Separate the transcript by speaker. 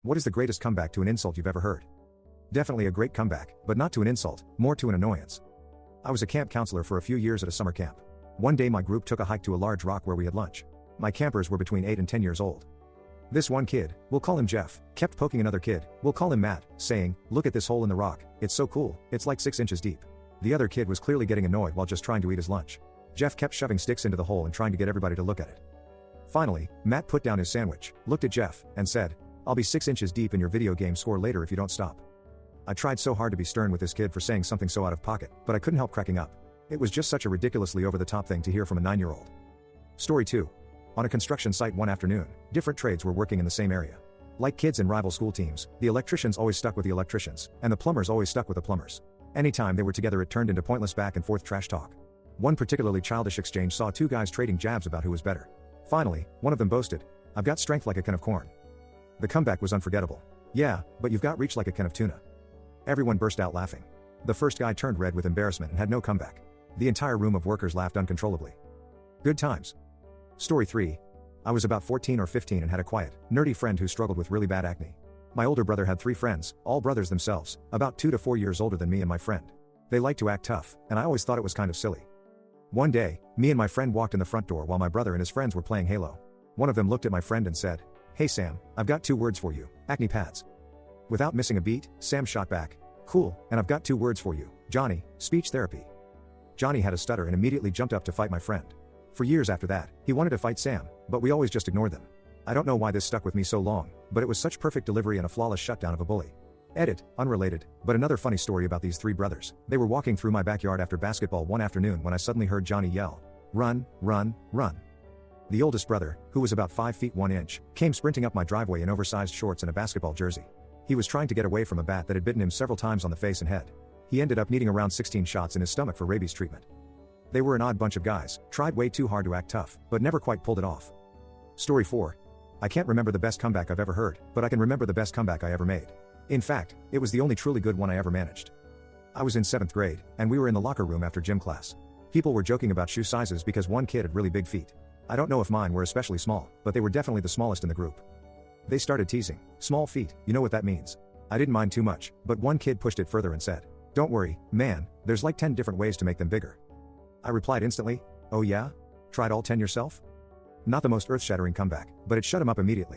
Speaker 1: What is the greatest comeback to an insult you've ever heard? Definitely a great comeback, but not to an insult, more to an annoyance. I was a camp counselor for a few years at a summer camp. One day my group took a hike to a large rock where we had lunch. My campers were between 8 and 10 years old. This one kid, we'll call him Jeff, kept poking another kid, we'll call him Matt, saying, "Look at this hole in the rock, it's so cool, it's like 6 inches deep." The other kid was clearly getting annoyed while just trying to eat his lunch. Jeff kept shoving sticks into the hole and trying to get everybody to look at it. Finally, Matt put down his sandwich, looked at Jeff, and said, "I'll be 6 inches deep in your video game score later if you don't stop." I tried so hard to be stern with this kid for saying something so out of pocket, but I couldn't help cracking up. It was just such a ridiculously over-the-top thing to hear from a 9-year-old. Story 2. On a construction site one afternoon, different trades were working in the same area. Like kids in rival school teams, the electricians always stuck with the electricians, and the plumbers always stuck with the plumbers. Anytime they were together it turned into pointless back and forth trash talk. One particularly childish exchange saw two guys trading jabs about who was better. Finally, one of them boasted, "I've got strength like a can of corn." The comeback was unforgettable. "Yeah, but you've got reach like a can of tuna." Everyone burst out laughing. The first guy turned red with embarrassment and had no comeback. The entire room of workers laughed uncontrollably. Good times. Story 3. I was about 14 or 15 and had a quiet, nerdy friend who struggled with really bad acne. My older brother had 3 friends, all brothers themselves, about 2 to 4 years older than me and my friend. They liked to act tough, and I always thought it was kind of silly. One day, me and my friend walked in the front door while my brother and his friends were playing Halo. One of them looked at my friend and said, "Hey Sam, I've got 2 words for you, acne pads." Without missing a beat, Sam shot back, "Cool, and I've got 2 words for you, Johnny, speech therapy." Johnny had a stutter and immediately jumped up to fight my friend. For years after that, he wanted to fight Sam, but we always just ignored them. I don't know why this stuck with me so long, but it was such perfect delivery and a flawless shutdown of a bully. Edit, unrelated, but another funny story about these 3 brothers. They were walking through my backyard after basketball one afternoon when I suddenly heard Johnny yell, "Run, run, run." The oldest brother, who was about 5 feet 1 inch, came sprinting up my driveway in oversized shorts and a basketball jersey. He was trying to get away from a bat that had bitten him several times on the face and head. He ended up needing around 16 shots in his stomach for rabies treatment. They were an odd bunch of guys, tried way too hard to act tough, but never quite pulled it off. Story 4. I can't remember the best comeback I've ever heard, but I can remember the best comeback I ever made. In fact, it was the only truly good one I ever managed. I was in 7th grade, and we were in the locker room after gym class. People were joking about shoe sizes because one kid had really big feet. I don't know if mine were especially small, but they were definitely the smallest in the group. They started teasing, "Small feet, you know what that means." I didn't mind too much, but one kid pushed it further and said, "Don't worry, man, there's like 10 different ways to make them bigger." I replied instantly, "Oh yeah? Tried all 10 yourself?" Not the most earth-shattering comeback, but it shut him up immediately.